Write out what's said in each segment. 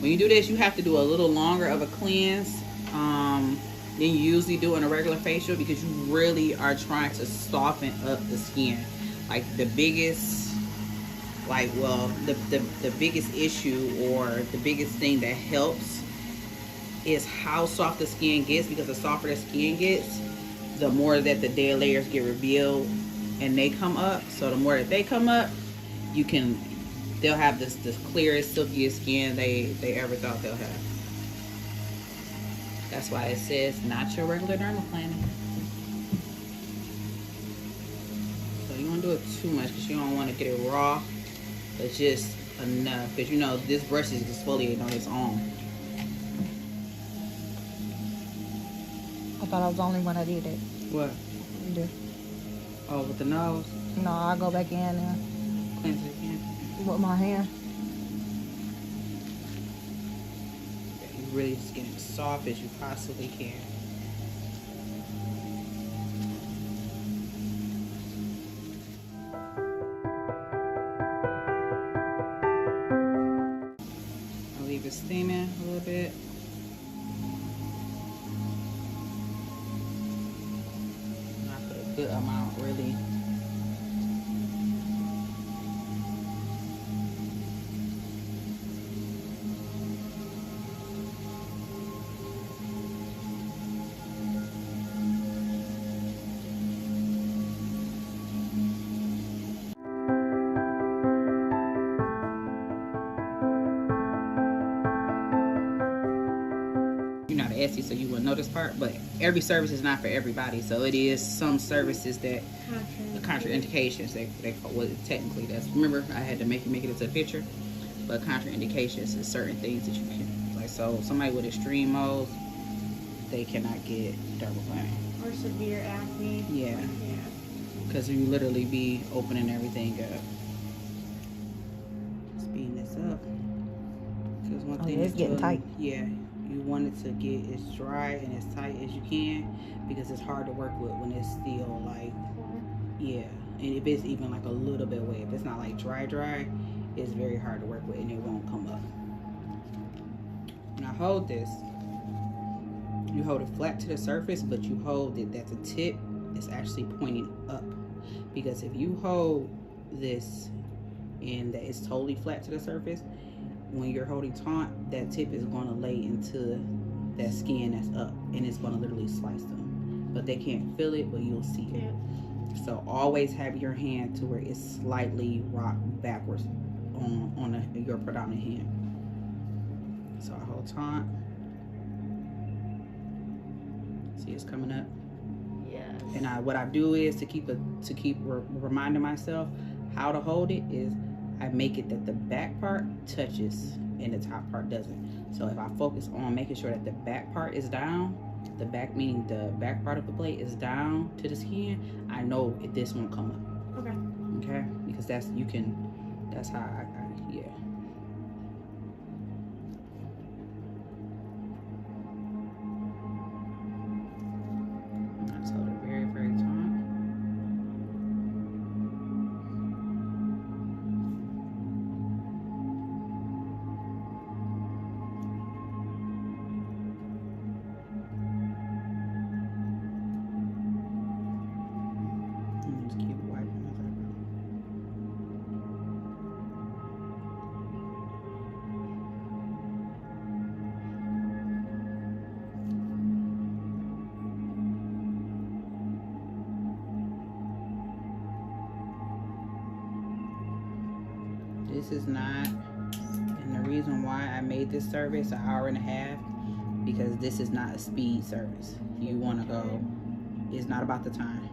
When you do this, you have to do a little longer of a cleanse than you usually do in a regular facial, because you really are trying to soften up the skin. Like the biggest, the biggest issue or the biggest thing that helps is how soft the skin gets, because the softer the skin gets, the more that the dead layers get revealed and they come up. So the more that they come up, they'll have this clearest, silkiest skin they ever thought they'll have. That's why it says not your regular dermaplaning. So you don't do it too much because you don't want to get it raw, but just enough, because you know this brush is exfoliating on its own. I thought I was the only one that did it. What? You do. Oh, with the nose? No, I go back in and cleanse it again. With my hand. Yeah, you really just get it as soft as you possibly can. I'll leave it steaming a little bit. Not put a good amount, really. Essie, so you will know this part, but every service is not for everybody. So it is some services that contraindications. They well, technically that's, remember I had to make it into a picture, but contraindications is certain things that you can, like, so somebody with extreme moles, they cannot get dermaplaning or severe acne. Yeah, because you literally be opening everything up. Speeding this up, because one thing it's getting tight. Yeah. You want it to get as dry and as tight as you can, because it's hard to work with when it's still like, yeah. And if it's even like a little bit wet, if it's not like dry, it's very hard to work with and it won't come up. Now hold this. You hold it flat to the surface, but you hold it that the tip is actually pointing up. Because if you hold this and that it's totally flat to the surface, when you're holding taut, that tip is going to lay into that skin that's up, and it's going to literally slice them. But they can't feel it, but you'll see it. So always have your hand to where it's slightly rocked backwards on your predominant hand. So I hold taut. See, it's coming up. Yes. And what I do is to keep reminding myself how to hold it is, I make it that the back part touches and the top part doesn't. So if I focus on making sure that the back part is down, the back meaning the back part of the blade is down to the skin, I know this won't come up. Okay. Okay? Because that's how I yeah. Let's hold it very, very tight. This is not, and the reason why I made this service an hour and a half, because this is not a speed service. You want to go, it's not about the time.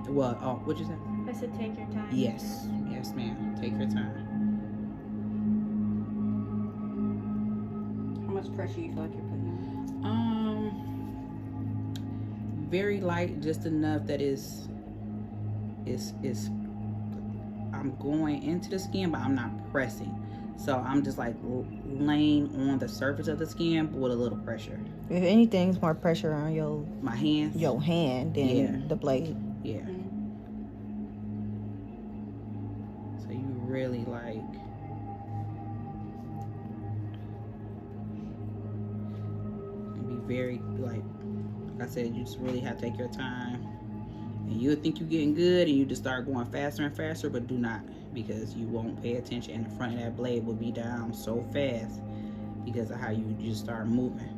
Well, oh, what'd you say? I said take your time. Yes, yes ma'am, take your time. How much pressure you feel like you're putting on? Very light, just enough that is I'm going into the skin, but I'm not pressing. So I'm just like laying on the surface of the skin with a little pressure. If anything's more pressure on my hands, your hand than the blade. Yeah. So you really like very, like I said, you just really have to take your time. And you'll think you're getting good and you just start going faster and faster, but do not, because you won't pay attention and the front of that blade will be down so fast because of how you just start moving.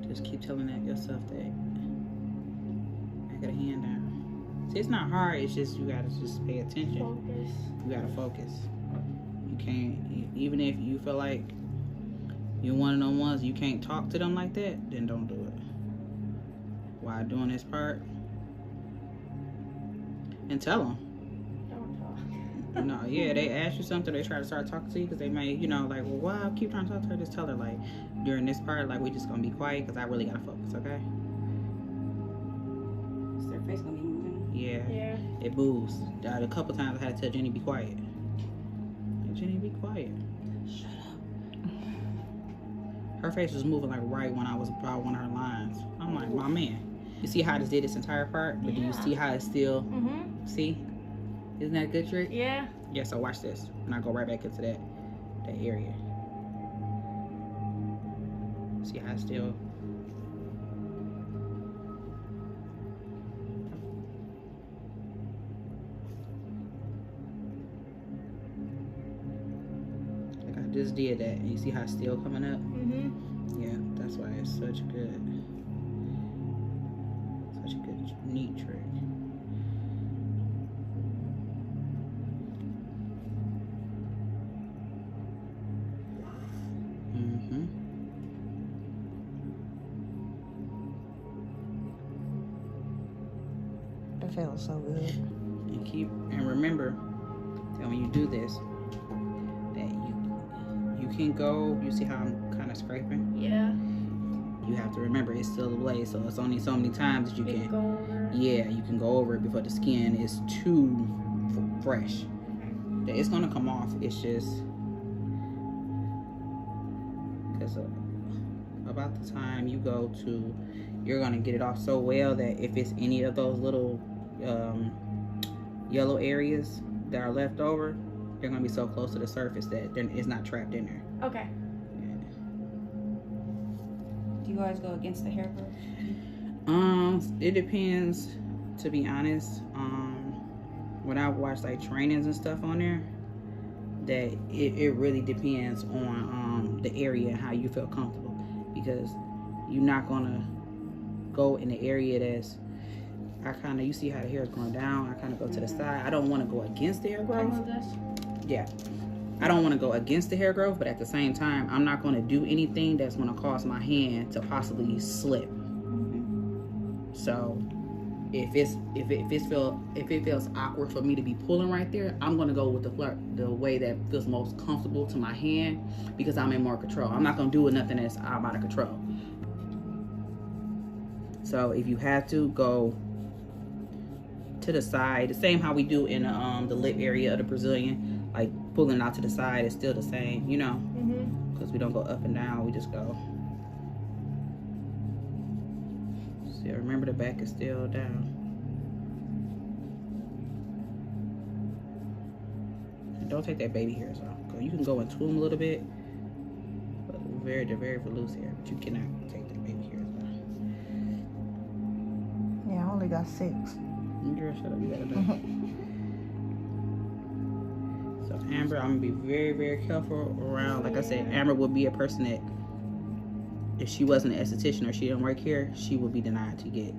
Just keep telling that yourself that. Back of the hand down. See, it's not hard. It's just you gotta just pay attention. Focus. You gotta focus. You can't, even if you feel like you're one of them ones you can't talk to them like that, then don't do it. While doing this part, and tell them. No, yeah, they ask you something, they try to start talking to you because they may, you know, like, well, why I keep trying to talk to her? Just tell her, like, during this part, like, we just gonna be quiet because I really gotta focus, okay? Is their face gonna be moving? Yeah. Yeah. It moves. A couple times I had to tell Jenny, be quiet. Like, Jenny, be quiet. Shut up. Her face was moving, like, right when I was about one of her lines. I'm like, my man. You see how I just did this entire part? But do you see how it's still, see? Isn't that a good trick? Yeah. Yeah, so watch this. And I go right back into that area. See how I still... Like I just did that. And you see how it's still coming up? Yeah, that's why it's such a good, neat trick. That feels so good. And remember that when you do this, that you can go. You see how I'm kind of scraping? Yeah. You have to remember it's still a blade, so it's only so many times that you can go over. Yeah, you can go over it before the skin is too fresh. It's gonna come off. It's just because about the time you go to, you're gonna get it off so well that if it's any of those little yellow areas that are left over, they're gonna be so close to the surface that it's not trapped in there. Okay. Do you guys go against the hair growth? It depends, to be honest. When I watch like trainings and stuff on there, that it really depends on the area and how you feel comfortable, because you're not gonna go in the area that's, you see how the hair is going down, I kind of go to the side. I don't want to go against the hair growth. Yeah, I don't want to go against the hair growth, but at the same time, I'm not going to do anything that's going to cause my hand to possibly slip. So if it feels awkward for me to be pulling right there, I'm going to go with the way that feels most comfortable to my hand, because I'm in more control. I'm not going to do nothing that's out of control. So if you have to, go to the side, the same how we do in the lip area of the Brazilian, like pulling out to the side is still the same, you know, because we don't go up and down, we just go. See, remember the back is still down. And don't take that baby hairs off. You can go into them a little bit, but they're very loose hair, but you cannot take the baby hairs off. Yeah, I only got 6. Girl, shut up, you gotta know. So Amber, I'm gonna be very careful around. Like I said, Amber would be a person that, if she wasn't an esthetician or she didn't work here, she would be denied to get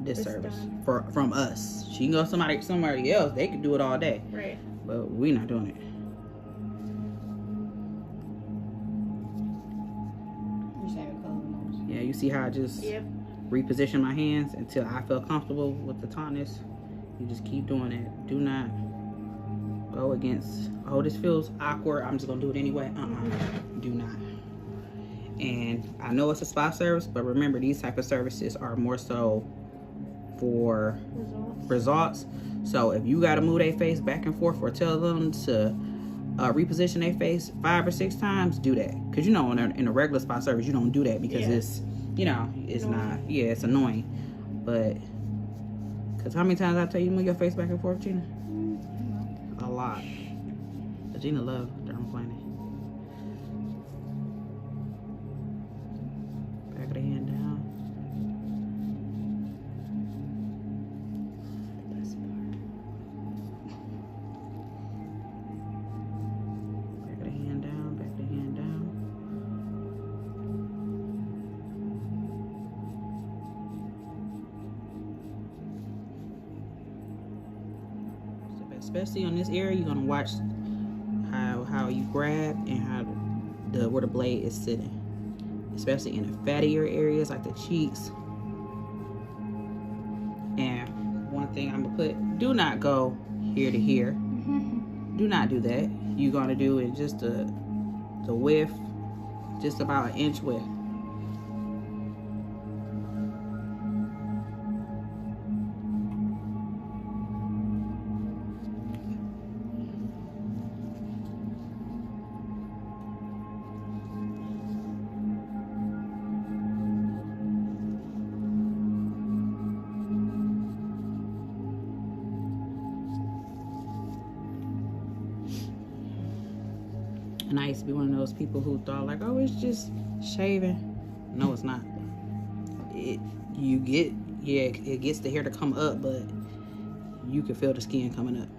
this service from us. She can go somebody else, they could do it all day. Right. But we're not doing it. Yeah, you see how I just reposition my hands until I feel comfortable with the tautness. You just keep doing it. Do not go against, oh, this feels awkward, I'm just gonna do it anyway. Do not. And I know it's a spa service, but remember, these type of services are more so for results. So if you got to move their face back and forth or tell them to reposition their face 5 or 6 times, do that. Because, you know, in a regular spa service, you don't do that because it's, you know, it's not, it's annoying. But, because how many times I tell you to move your face back and forth, Gina? A lot. But Gina loves dermaplaning. Back of the hand down. Especially on this area, you're gonna watch how you grab and how where the blade is sitting. Especially in the fattier areas like the cheeks. And one thing I'm gonna put: do not go here to here. Do not do that. You're gonna do it just the width, just about an inch width. And I used to be one of those people who thought like, oh, it's just shaving. No, it's not. It gets the hair to come up, but you can feel the skin coming up.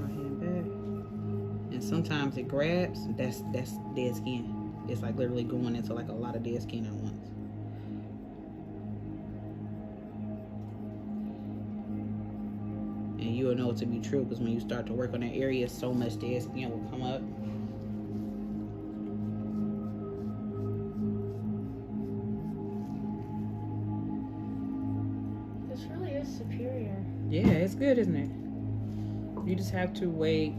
Hand back. And sometimes it grabs. That's dead skin. It's like literally going into like a lot of dead skin at once. And you'll know it to be true because when you start to work on that area, so much dead skin will come up. This really is superior. Yeah, it's good, isn't it? You just have to wait.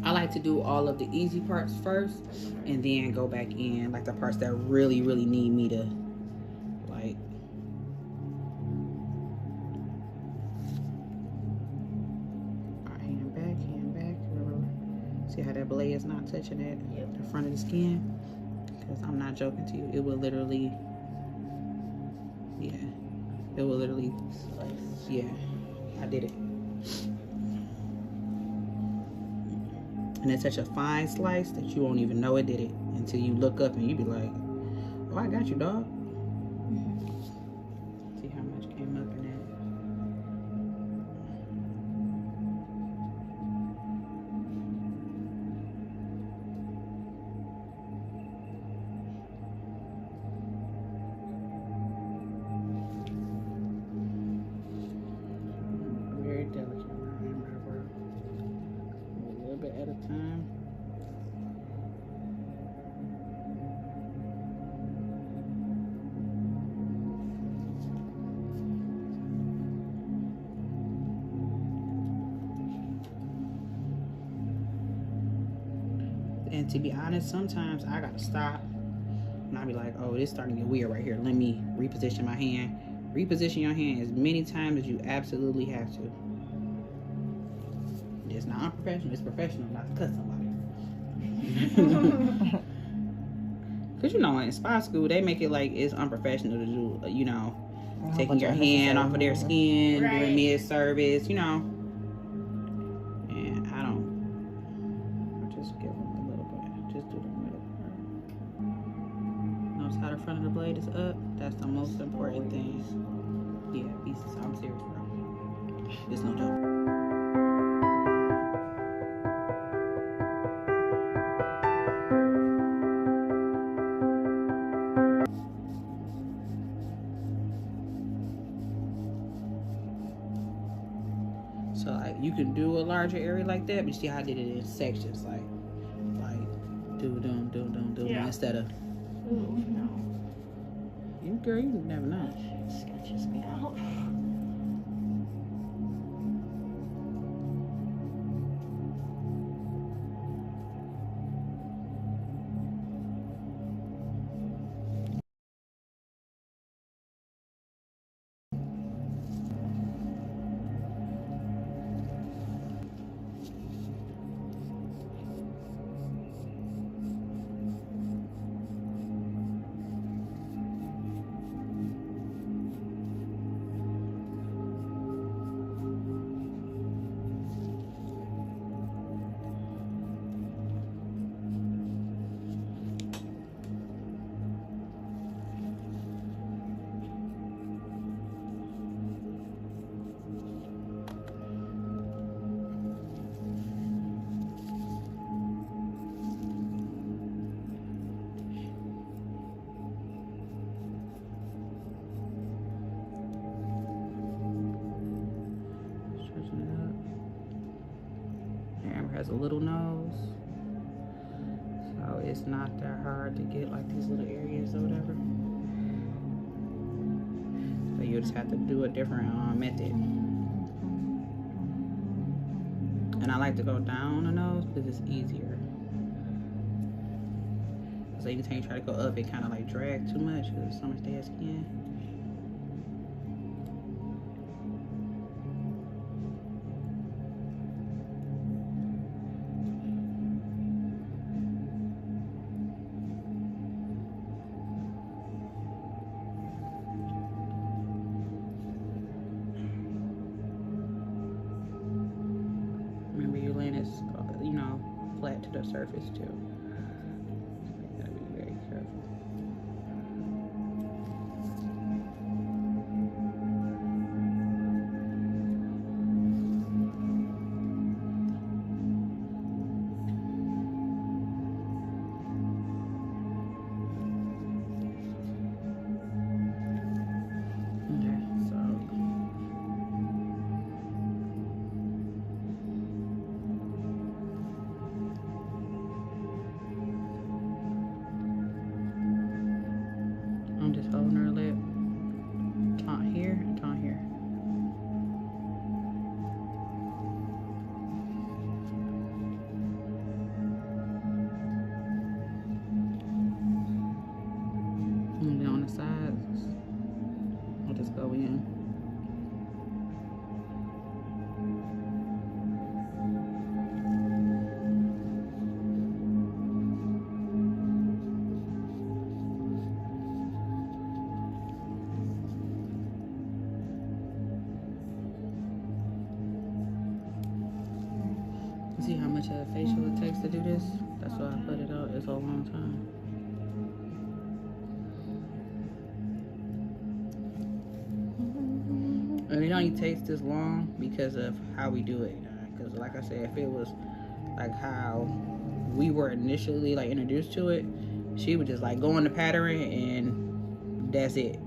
I like to do all of the easy parts first and then go back in, like the parts that really, really need me to, like. Hand back. See how that blade is not touching that the front of the skin? Because I'm not joking to you. It will literally, it will literally, I did it. And it's such a fine slice that you won't even know it did it until you look up and you be like, oh, I got you, dog. See how much came up in that. Very delicate. At a time. And to be honest, sometimes I gotta stop and I be like, oh, this starting to get weird right here. Let me reposition my hand. Reposition your hand as many times as you absolutely have to. It's not unprofessional, it's professional not to cut somebody. Because, you know, in spa school, they make it like it's unprofessional to do, you know, taking your hand off of their skin during mid-service, you know. And I just give them a little bit. Just do the middle part. Notice how the front of the blade is up? That's the most important thing. Yeah, I'm serious, bro. It's no joke. So like you can do a larger area like that, but you see how I did it in sections, like do instead of. Ooh, no. You girl, you never know. That shit sketches me out. has a little nose. So it's not that hard to get like these little areas or whatever. So you just have to do a different method. And I like to go down the nose because it's easier. So anytime you try to go up, it kind of like drags too much because there's so much dead skin. Remember, you're laying it, you know, flat to the surface too. So you gotta be very careful. Okay, so I'm just holding her lip, taunt here and taunt here. And then on the sides, I'll just go in. See how much of a facial it takes to do this? That's why I put it out. It's a long time. And it only takes this long because of how we do it. Because like I said, if it was like how we were initially like introduced to it, she would just like go on the pattern and that's it.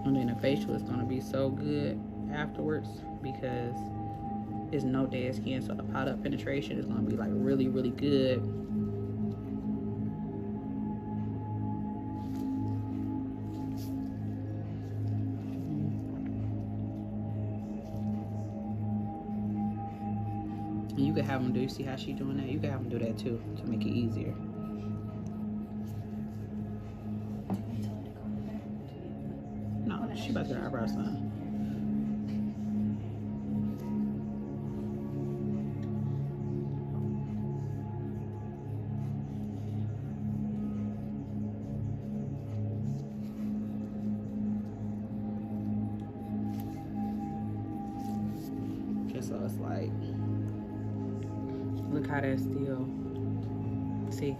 And then the facial is going to be so good afterwards because there's no dead skin, so the product penetration is going to be like really, really good. And you could have them do, you see how she doing that? You could have them do that too to make it easier. No, she about to get her eyebrows done. Just so it's like, look how that's still, see,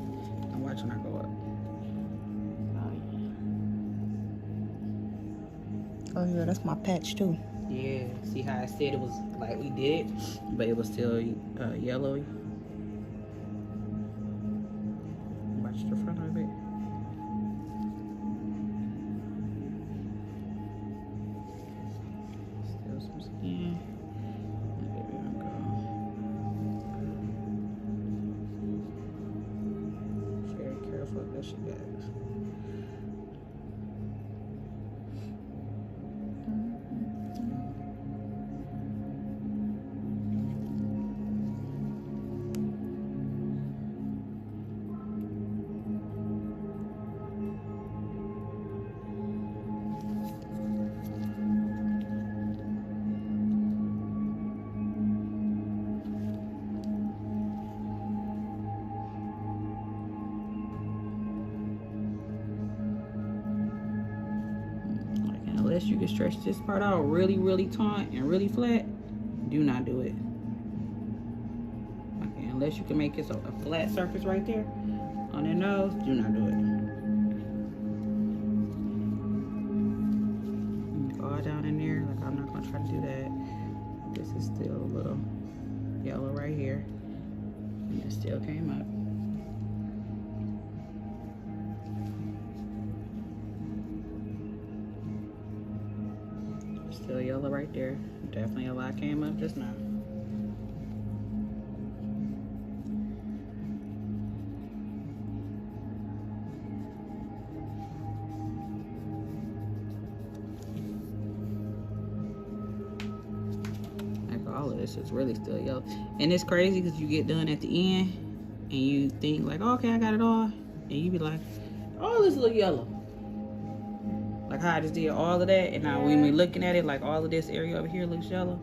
I'm watching her go up. Oh yeah, that's my patch too. Yeah, see how I said it was like we did, but it was still yellowy. Watch the front of it. Still some skin. There we go. Very careful that she got. Unless you can stretch this part out really, really taut and really flat, do not do it. Okay, unless you can make it a flat surface right there on their nose, do not do it. Go all down in there, like I'm not gonna try to do that. This is still a little yellow right here, and it still came up. Still yellow right there. Definitely a lot came up just now. All of this is really still yellow, and it's crazy because you get done at the end and you think like, oh, okay, I got it all, and you be like, oh, this look yellow, like how I just did all of that, and now when we're looking at it, like all of this area over here looks yellow.